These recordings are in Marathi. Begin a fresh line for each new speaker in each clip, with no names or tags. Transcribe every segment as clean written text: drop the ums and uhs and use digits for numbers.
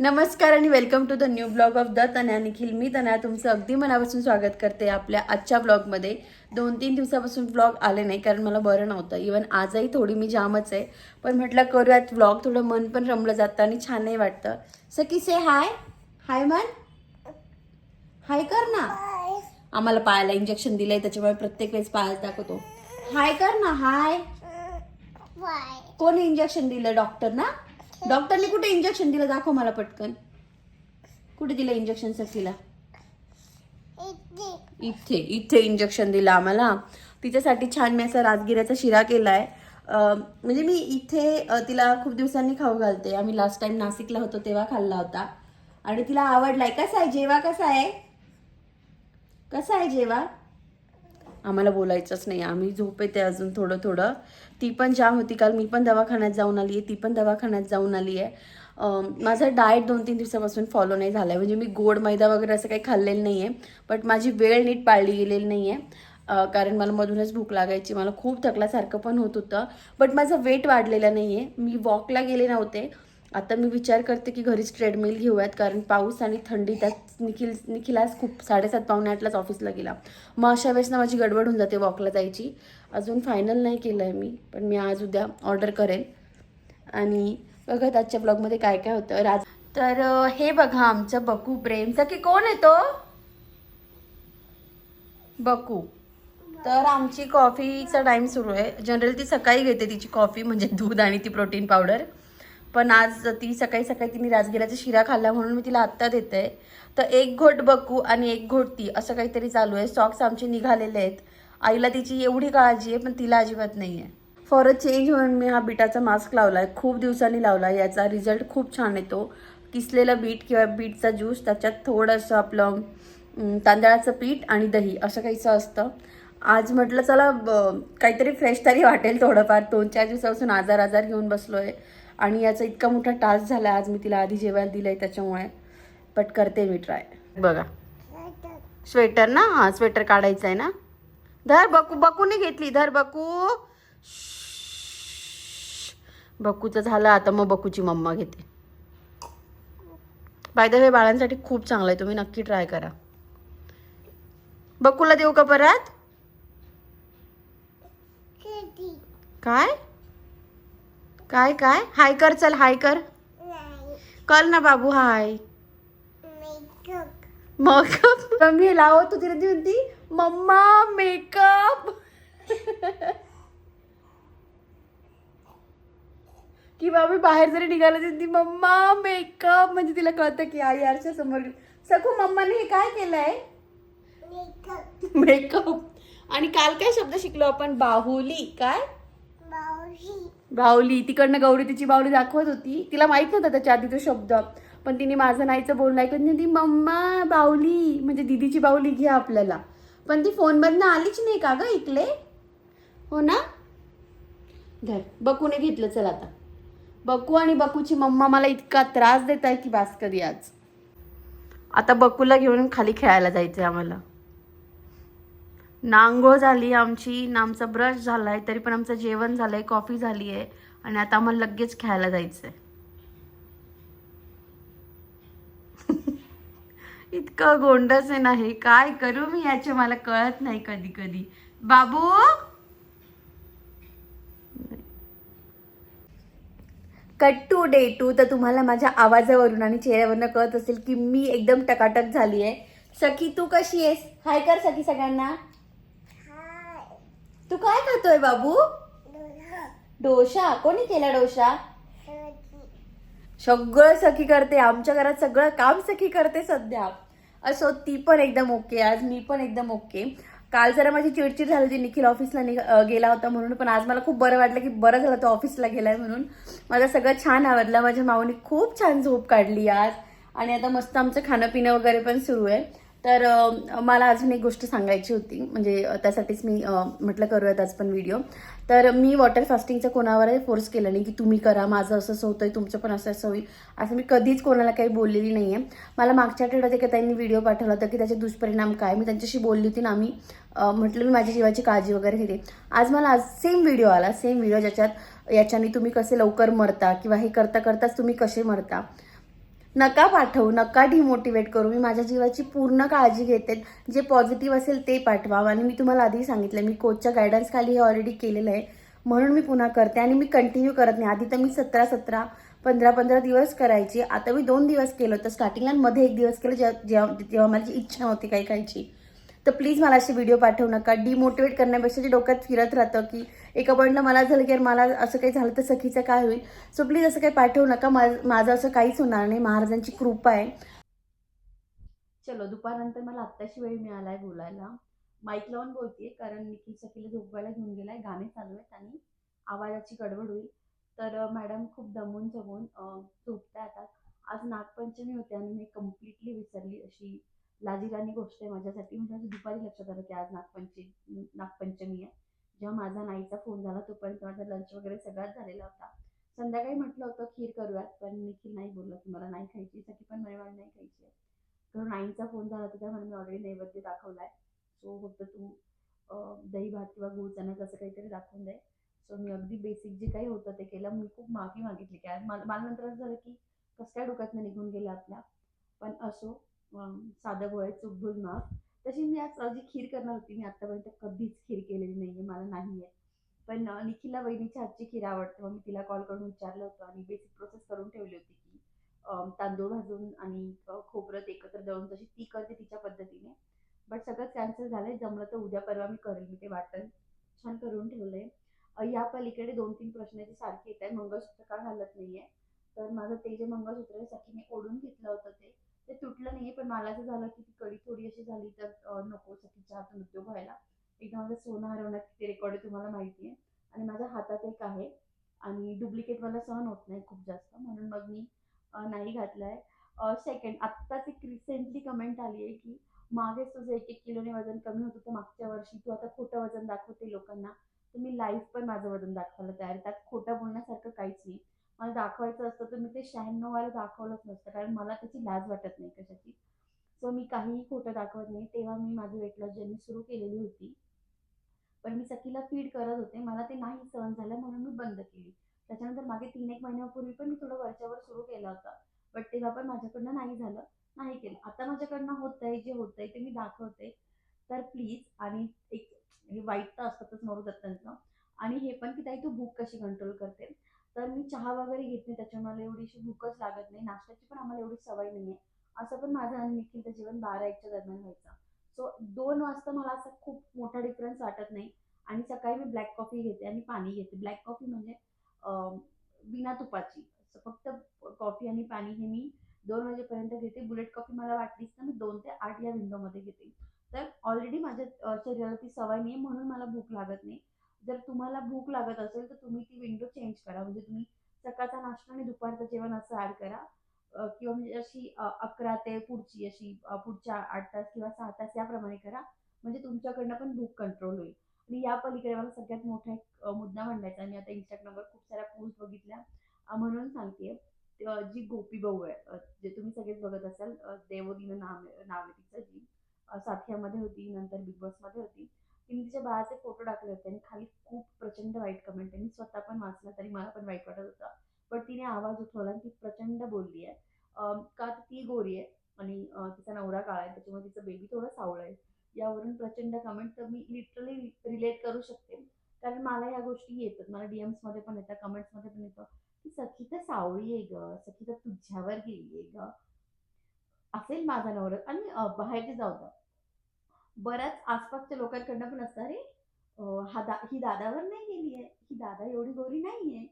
नमस्कार आणि welcome to the new blog of the Tanaya Nikhil. मी तनया तुमचं अगदी मनापासून स्वागत करते आपल्या आजच्या ब्लॉगमध्ये. 2-3 दिवसापासून ब्लॉग आले नाही कारण मला बरं नव्हतं. इवन आजही थोडी मी जामच आहे, पण म्हटलं करूयात ब्लॉग, थोडं मन पण रमलं जातं आणि छानही वाटतं. सकी से हाय. हाय मन, हाय कर ना. आम्हाला पायाला इंजेक्शन दिलंय त्याच्यामुळे प्रत्येक वेळेस पायाला दाखवतो. हाय कर ना. हाय. कोणी इंजेक्शन दिलं? डॉक्टर ना. डॉक्टरने कुठे इंजेक्शन दिलं दाखव मला पटकन. कुठे दिलं इंजेक्शन सखीला? इथे इथे इंजेक्शन दिलं आम्हाला. तिच्यासाठी छान मी असा राजगिऱ्याचा शिरा केलाय. म्हणजे मी इथे तिला खूप दिवसांनी खाऊ घालते. आम्ही लास्ट टाइम नाशिकला होतो तेव्हा खाल्ला होता आणि तिला आवडलाय. कसा आहे जेवा? कसा आहे? कसा आहे जेवा? आम्हाला बोलायचंच नाही, आम्ही झोपेते अजून थोडं थोडं. ती पण जाम होती काल. मी पण दवाखान्यात जाऊन आली आहे, ती पण दवाखान्यात जाऊन आली आहे. माझं डाएट 2-3 दिवसापासून फॉलो नाही झालं आहे. म्हणजे मी गोड मैदा वगैरे असं काही खाल्लेलं नाही आहे, बट माझी वेळ नीट पाळली गेलेली नाही आहे. कारण मला मधूनच भूक लागायची, मला खूप थकल्यासारखं पण होत होतं. बट माझं वेट वाढलेलं नाही आहे. मी वॉकला गेले नव्हते. आता मी विचार करते की घरीच ट्रेडमिल घेऊयात, कारण पाऊस आणि थंडी त्यात निखिल आज खूप 7:30-8:45लाच ऑफिसला गेला. मग अशा वेळेस ना माझी गडबड होऊन जाते वॉकला जायची. अजून फायनल नाही केलं आहे मी, पण मी आज उद्या ऑर्डर करेन. आणि बघत आजच्या ब्लॉगमध्ये काय काय होतं. तर हे बघा आमचं बकू प्रेमचा की कोण आहे तो? बकू. तर आमची कॉफीचा टाईम सुरू आहे. जनरली ती सकाळी घेते तिची कॉफी, म्हणजे दूध आणि ती प्रोटीन पावडर. पण आज ती सकाळी सकाळी तिने राजगिराचा शिरा खाल्ला म्हणून मी तिला आत्ता देते. तर एक घोट बकू आणि एक घोट ती, असं काहीतरी चालू आहे. सॉक्स आमचे निघालेले आहेत. आईला तिची एवढी काळजी आहे पण तिला अजिबात नाही आहे. फॉर अ चेंज म्हणून मी हा बीटाचा मास्क लावला आहे. खूप दिवसांनी लावला. याचा रिझल्ट खूप छान येतो. किसलेलं बीट किंवा बीटचा ज्यूस, त्याच्यात थोडंसं आपलं तांदळाचं पीठ आणि दही असं काहीचं असतं. आज म्हटलं चला काहीतरी फ्रेश तरी वाटेल थोडंफार. 2-4 दिवसापासून आजार घेऊन बसलो आहे आणि याचा इतका मोठा टास्क झाला. आज मी तिला आधी जेवायला दिलं आहे त्याच्यामुळे. बट करते मी ट्राय. बघा स्वेटर ना. हां स्वेटर काढायचं आहे ना. धर बकू. बकूने घेतली. धर बकू. बकूचं झालं आता, मग बकूची मम्मा घेते. बाय द वे बाळांसाठी खूप चांगलं आहे, तुम्ही नक्की ट्राय करा. बकूला देऊ का परत? काय काय काय? हाय कर. चल हाय कर. कर ना बाबू हाय. मेकअप मी लावत होती ना, ती म्हणती मम्मा मेकअप. की बाबी बाहेर जरी निघालं तरी ती मम्मा मेकअप, म्हणजे तिला कळतं की आई आरच्या समोर. सखू मम्माने हे काय केलंय? मेकअप. आणि काल काय शब्द शिकलो आपण? बाहुली. काय? बाहुली. तिकडनं गौरी तिची बाहुली दाखवत होती. तिला माहित नव्हता त्याच्या आधी तो शब्द, पण तिने माझं नाहीचं बोलणं ऐकत ती मम्मा बाहुली म्हणजे दीदीची बाहुली घ्या आपल्याला. पण ती फोनमधनं आलीच नाही का ग इकडे? हो ना. धर. बकूने घेतलं. चल आता बकू आणि बकूची मम्मा मला इतका त्रास देत आहे की बास कधी. आज आता बकूला घेऊन खाली खेळायला जायचंय आम्हाला. नांघोळ झाली आमची, ना आमचा ब्रश झालाय, तरी पण आमचं जेवण झालंय, कॉफी झाली आहे आणि आता आम्हाला लगेच खेळायला जायचंय. इतकं गोंडस आहे ना हे. काय करू मी याचे मला कळत नाही कधी कधी. बाबू कट टू डे 2. तर तुम्हाला माझ्या आवाजावरून आणि चेहऱ्यावरून कळत असेल की मी एकदम टकाटक झाली आहे. सखी तू कशी आहेस? हाय कर सखी सगळ्यांना. तू काय खातोय बाबू? डोसा. कोणी केला डोसा? सगळं सखी करते. आमच्या घरात सगळं काम सखी करते सध्या. असो ती पण एकदम ओके. आज मी पण एकदम ओके. काल जरा माझी चिडचिड झाली होती, निखिल ऑफिसला गेला होता म्हणून, पण आज मला खूप बरं वाटलं की बरं झालं तो ऑफिसला गेलाय म्हणून. माझं सगळं छान आवडलं. माझ्या माऊनी खूप छान झोप काढली आज आणि आता मस्त आमचं खाणं पिणं वगैरे पण सुरू आहे. तर मला अजून एक गोष्ट सांगायची होती, म्हणजे त्यासाठीच मी म्हटलं करूयात आज पण व्हिडिओ. तर मी वॉटर फास्टिंगचं कोणावरही फोर्स केलं नाही की तुम्ही करा, माझं असं होतंय, तुमचं पण असं होईल, असं मी कधीच कोणाला काही बोललेली नाही आहे. मला मागच्या आठवड्यात एका त्यांनी व्हिडिओ पाठवला होता की त्याचे दुष्परिणाम काय. मी त्यांच्याशी बोलली होती ना. मी म्हटलं मी माझ्या जीवाची काळजी वगैरे घेते. आज मला सेम व्हिडिओ आला, सेम व्हिडिओ ज्याच्याने तुम्ही कसे लवकर मरता किंवा हे करता करताच तुम्ही कसे मरता. नका पाठवू, नका डिमोटिवेट करू. मी माझ्या जीवाची पूर्ण काळजी घेते. जे पॉझिटिव्ह असेल ते पाठवा. आणि मी तुम्हाला आधी सांगितलं, मी कोचच्या गायडन्स खाली हे ऑलरेडी केलेलं आहे, म्हणून मी पुन्हा करते. आणि मी कंटिन्यू करत नाही. आधी तर मी 17-17, 15-15 दिवस करायची. आता मी 2 दिवस केलं होतं स्टार्टिंगला, मध्ये 1 दिवस केलं जेव्हा माझी इच्छा नव्हती काही खायची. तर प्लीज मला असे व्हिडिओ पाठवू नका. डिमोटिवेट करण्यापेक्षा जे डोक्यात फिरत राहतं की एका पॉईंटला मला झालं की मला असं काही झालं तर सखीचं काय होईल. सो प्लीज असं काही पाठवू नका. माझं असं काहीच होणार नाही. महाराजांची कृपा आहे. चलो, दुपारनंतर मला आत्ताशी वेळ मिळालाय बोलायला. माईक लावून बोलतेय कारण निखिल सखीला झोपवायला घेऊन गेलाय. गाणे चालू आहेत आणि आवाजाची गडबड होईल. तर मॅडम खूप दमून जमून झोपताय आता. आज नागपंचमी होते आणि मी कम्प्लिटली विसरली. अशी लाजिरवाणी गोष्ट आहे माझ्यासाठी. म्हणजे माझ्या दुपारी लक्षात आलं की आज नागपंचमी आहे. जेव्हा माझा नाईचा फोन झाला तोपर्यंत माझा लंच वगैरे सगळाच झालेला होता. संध्याकाळी म्हटलं होतं खीर करूयात, पण निखिल नाही बोलला की मला नाही खायची. सखी पण मला नाही खायची. तर नाईचा फोन झाला होता त्यामुळे मी ऑलरेडी नैवेद्य दाखवलाय. सो फक्त तू दही भात किंवा गुळ चण्याचं असं काहीतरी दाखवून दे. सो मी अगदी बेसिक जे काही होतं ते केलं. मी खूप माफी मागितली की आज मला नंतर असं झालं की कसं काय डोक्यातनं निघून गेलं आपल्या. पण असो, साधं गोळ चूक भूल माफ. तशी मी आज जी खीर करणार होती, मी आतापर्यंत कधीच खीर केलेली नाहीये, मला नाही आहे. पण निखिलला वहिनीच्या हातची खीर आवडते. मग मी तिला कॉल करून विचारलं होतं आणि बेसिक प्रोसेस करून ठेवली होती की तांदूळ भाजून आणि खोबरं एकत्र दळून जशी ती करते तिच्या पद्धतीने. बट सगळंच कॅन्सल झालंय. जमलं तर उद्या परवा मी करेल. मी ते वाटण छान करून ठेवलंय. या पलीकडे 2-3 प्रश्न जे सारखे येत आहेत. मंगळसूत्र का घालत नाहीये. तर माझं ते जे मंगळसूत्र आहे सखीने ओढून घेतलं होतं ते तुटलं नाहीये. पण मला असं झालं की ती कडी थोडी अशी झाली तर नको सखीच्या हातून उद्योग व्हायला. एकदा माझं सोनं हरवण्यात किती रेकॉर्ड आहे तुम्हाला माहिती आहे. आणि माझ्या हातात एक आहे आणि डुप्लिकेट मला सहन होत नाही खूप जास्त, म्हणून मग मी नाही घातलाय. सेकंड, आत्ताच एक रिसेंटली कमेंट आली आहे की मागे तुझं 1-1 किलोने वजन कमी होत होतं मागच्या वर्षी, तू आता खोटं वजन दाखवते लोकांना. तर मी लाईव्ह पण माझं वजन दाखवायला तयार. त्यात खोटं बोलण्यासारखं काहीच नाही. मला दाखवायचं असतं तर मी ते 96 वाला दाखवलंच नसतं, कारण मला त्याची लाज वाटत नाही कशाची. सो मी काहीही खोटं दाखवत नाही. तेव्हा मी माझी वेट लॉस जर्नी सुरू केलेली होती. पण मी सखीला फीड करत होते. मला ते नाही सहन झालं म्हणून मी बंद केली. त्याच्यानंतर मागे 3-1 महिन्यापूर्वी पण मी थोडं वरच्यावर सुरू केलं होतं. बट तेव्हा पण माझ्याकडनं नाही झालं. नाही केलं. आता माझ्याकडनं होतंय, जे होतंय ते मी दाखवते. तर प्लीज. आणि एक हे वाईट तर असतातच नवरू दत्तांचं. आणि हे पण की ताई तू भूक कशी कंट्रोल करते. तर मी चहा वगैरे घेत नाही, त्याच्यामुळे मला एवढीशी भूकच लागत नाही. नाश्त्याची पण आम्हाला एवढी सवय नाहीये. असं पण माझं आणि निखिलचं जेवण 12-1च्या दरम्यान व्हायचं. सो 2 वाजता मला असं खूप मोठा डिफरन्स वाटत नाही. आणि सकाळी मी ब्लॅक कॉफी घेते आणि पाणी घेते. ब्लॅक कॉफी म्हणजे बिना तुपाची. फक्त कॉफी आणि पाणी हे मी 2 वाजेपर्यंत घेते. बुलेट कॉफी मला वाटलीच तर मी 2 ते 8 या विंडोमध्ये घेते. तर ऑलरेडी माझ्या शरीराला ती सवय नाही म्हणून मला भूक लागत नाही. जर तुम्हाला भूक लागत असेल तर तुम्ही ती विंडो चेंज करा. म्हणजे तुम्ही सकाळचा नाश्ता आणि दुपारचं जेवण असं ॲड करा. किंवा म्हणजे अशी 11 ते पुढची अशी पुढच्या 8 तास किंवा 6 तास याप्रमाणे करा. म्हणजे तुमच्याकडनं पण भूक कंट्रोल होईल. आणि या पलीकडे मला सगळ्यात मोठा एक मुद्दा मांडायचा. मी आता इंस्टाग्रामवर खूप साऱ्या पोस्ट बघितल्या, म्हणून सांगतेय. जी गोपी बहू आहे, जे तुम्ही सगळेच बघत असाल, देवोदीनं नाव आहे तिचं, जी साथियामध्ये होती, नंतर बिग बॉसमध्ये होती. तिने तिच्या बाळाचे फोटो टाकले होते आणि खाली खूप प्रचंड वाईट कमेंट आहे. मी स्वतः पण वाचलं तरी मला पण वाईट वाटत होतं. पण तिने आवाज उठवला आणि ती प्रचंड बोलली आहे. का तर ती गोरी आहे आणि तिचा नवरा काळा आहे, त्याच्यामुळे तिचं बेबी थोडं सावळं आहे. यावरून प्रचंड कमेंट तर मी लिटरली रिलेट करू शकते. कारण मला या गोष्टी येतात. मला डीएम्स मध्ये पण येतात, कमेंट्स मध्ये पण येतं की सखी तर सावळी आहे ग, सखी तर तुझ्यावर गेली आहे ग. असेल माझा नवरा आणि बाहेरचे जाऊ द्या. बऱ्याच आसपासच्या लोकांकडनं पण असतं, अरे ही दादावर नाही गेली आहे, ही दादा एवढी गोरी नाहीये.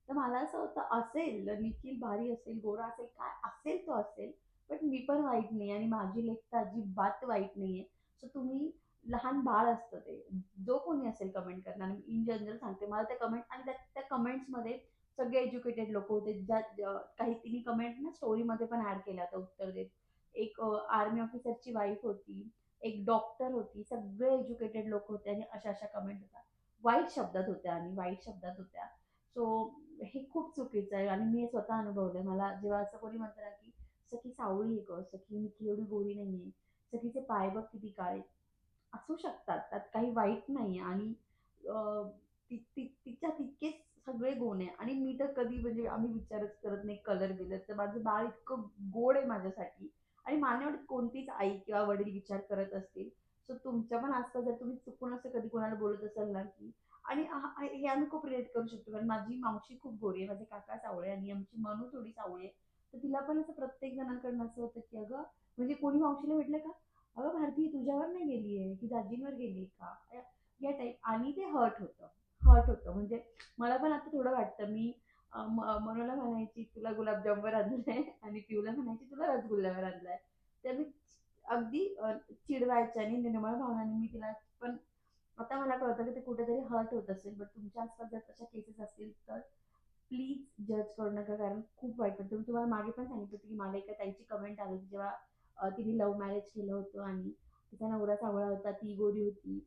तर मला असं होतं असेल निखिल भारी असेल, गोरा असेल, काय असेल तो असेल. पण मी पण वाईट नाही आणि माझी लेक तर अजिबात वाईट नाहीये. सो तुम्ही लहान बाळ असतं ते, जो कोणी असेल कमेंट करणार, इन जनरल सांगते मला त्या कमेंट, आणि त्या कमेंट्समध्ये सगळे एज्युकेटेड लोक होते. काही तिने कमेंट ना स्टोरीमध्ये पण ऍड केल्या होत्या उत्तर देत. एक आर्मी ऑफिसरची वाईफ होती, एक डॉक्टर होती, सगळे एज्युकेटेड लोक होते आणि अशा अशा कमेंट होत्या. वाईट शब्दात होत्या आणि वाईट शब्दात होत्या. सो हे खूप चुकीचं आहे आणि मी हे स्वतः अनुभवलंय. मला जेव्हा असं कोणी म्हणतं ना की सखी सावळी आहे ग, सखी निखिल एवढी गोरी नाहीये, सखीचे पाय बघ किती काळे, असू शकतात, त्यात काही वाईट नाही. आणि तिच्या तितकेच सगळे गुण आहे. आणि मी तर कधी म्हणजे आम्ही विचारच करत नाही कलर बिलर, तर माझं बाळ इतकं गोड आहे माझ्यासाठी. आणि मला वाटत कोणतीच आई किंवा वडील विचार करत असतील. सो तुमच्या पण आसपास जर तुम्ही चुकून असं कधी कोणाला बोलत असाल ना की, आणि हे आम्ही खूप रिलेट करू शकतो, कारण माझी मावशी खूप गोरी आहे, माझे काका सावळे आणि आमची मनू थोडी सावळी आहे. तर तिला पण असं प्रत्येक जणांकडनं असं होतं की अगं, म्हणजे कोणी मावशीला भेटलं का, अगं भारती तुझ्यावर नाही गेलीये की दाजींवर गेली का, या टाईप. आणि ते हर्ट होतं म्हणजे मला पण आता थोडं वाटतं. मी मनूला म्हणायची तुला गुलाबजामवर आणलंय आणि पिऊला म्हणायची तुला रसगुल्ल्यावर आणलाय. तर मी अगदी चिडवायच्या आणि निर्मळ भावनाने मी तिला. पण आता मला कळतं की ते कुठेतरी हर्ट होत असेल. बट तुमच्या आसपास जर तशा केसेस असतील तर प्लीज जज करू नका, कारण खूप वाईट वाटतं. मी तुम्हाला मागे पण सांगितलं होतं की मला एका ताईची कमेंट आली होती, जेव्हा तिने लव्ह मॅरेज केलं होतं आणि तिचा नवरा सावळा होता, ती गोरी होती.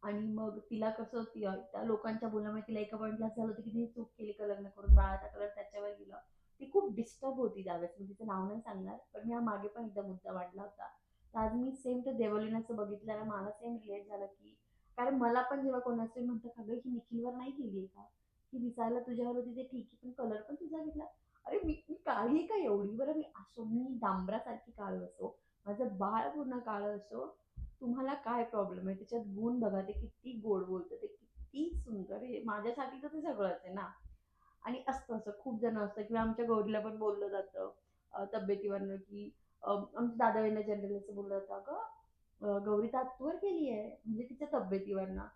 आणि मग तिला कसं त्या लोकांच्या बोलण्यामुळे तिला एका पॉईंटला असं झालं होतं की तिने चूक केली का लग्न करून, बाळाचा कलर त्याच्यावर गेला. ती खूप डिस्टर्ब होती त्यावेळेस. मी तिचं नाव नाही सांगणार, पण मी हा मागे पण एकदा मुद्दा मांडला होता. तर आज मी सेम ते देवलिनाचं बघितलं आणि मला सेम रिलेट झालं की, कारण मला पण जेव्हा कोणाचे म्हणतात अगं ही निखिलवर नाही केली का, ही दिसायला तुझ्यावर होती ते ठीक आहे, पण कलर पण तुझा घेतला. अरे मी मी काळी आहे का एवढी, बरं मी असो, मी डांबरासारखी काळ असो, माझं बाळ पूर्ण काळं असो, तुम्हाला काय प्रॉब्लेम आहे? त्याच्यात गुण बघा, ते किती गोड बोलतं, ते किती सुंदर आहे. माझ्यासाठी तर ते सगळंच आहे ना. आणि असतं असं खूप जण असतं किंवा आमच्या गौरीला पण बोललं जातं तब्येतीवरनं की आमच्या दादाबाईंना जनरली असं बोललं जातं, अगं गौरी तातवर केली आहे म्हणजे तिच्या तब्येतीवरनं.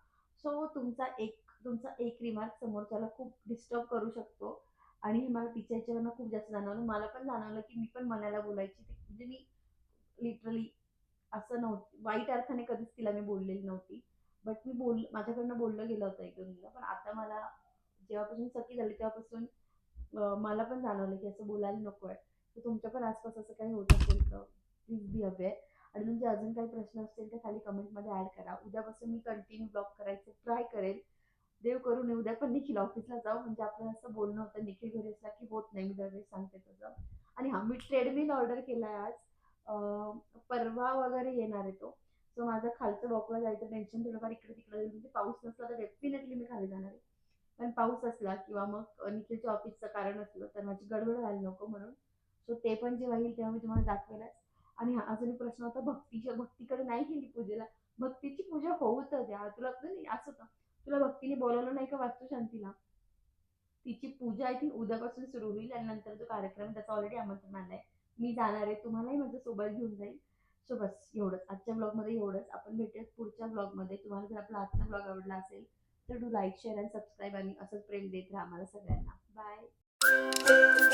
सो तुमचा एक रिमार्क समोरच्याला खूप डिस्टर्ब करू शकतो. आणि हे मला तिच्या ह्याच्यावरनं खूप जास्त जाणवलं. मला पण जाणवलं की मी पण मनाला बोलायची, म्हणजे मी लिटरली असं नव्हतं, वाईट अर्थाने कधीच तिला मी बोललेली नव्हती. बट माझ्याकडनं बोललं गेलं होतं एक दोनदा. पण आता मला जेव्हापासून सखी झाली तेव्हापासून मला पण जाणवलं की असं बोलायला नको आहे. तर तुमच्या पण आसपास असं काही होत असेल तर प्लीज बी अवेअर. आणि तुमचे अजून काही प्रश्न असतील तर खाली कमेंटमध्ये ऍड करा. उद्यापासून मी कंटिन्यू ब्लॉग करायचं ट्राय करेल. देव करून उद्या पण निखिल ऑफिसला जाऊ, म्हणजे आपलं असं बोलणं होतं. निखिल घरी असला की होत नाही, मी दरवेळेस सांगते तसं. आणि हा मी ट्रेडमिल ऑर्डर केलाय आज. परवा वगैरे येणार आहे तो. सो माझं खालचं वॉकला जायचं टेन्शन थोडंफार इकडे तिकडे होईल. म्हणजे पाऊस नसला तर डेफिनेटली मी खाली जाणार आहे. पण पाऊस असला किंवा मग निखिलच्या ऑफिसचं कारण असलं तर माझी गडबड व्हायला नको म्हणून. सो ते पण जेव्हा येईल तेव्हा मी तुम्हाला दाखवेलच. आणि हा अजून एक प्रश्न होता भक्तीकडे नाही गेली पूजेला. भक्तीची पूजा होऊ तर द्या. तुला नाही असं होतं, तुला भक्तीने बोलावलं नाही का वास्तुशांतीला? तिची पूजा आय थिंक उद्यापासून सुरू होईल आणि नंतर जो कार्यक्रम आहे त्याचं ऑलरेडी आमंत्रण आलंय. मी जाणार आहे, तुम्हालाही माझ्या सोबत घेऊन जाईल. सो बस एवढंच आजच्या ब्लॉगमध्ये एवढंच. आपण भेटूयात पुढच्या ब्लॉगमध्ये. तुम्हाला जर आपला आजचा ब्लॉग आवडला असेल तर डू लाईक शेअर आणि सबस्क्राईब आणि असंच प्रेम देत राहा आम्हाला सगळ्यांना. बाय.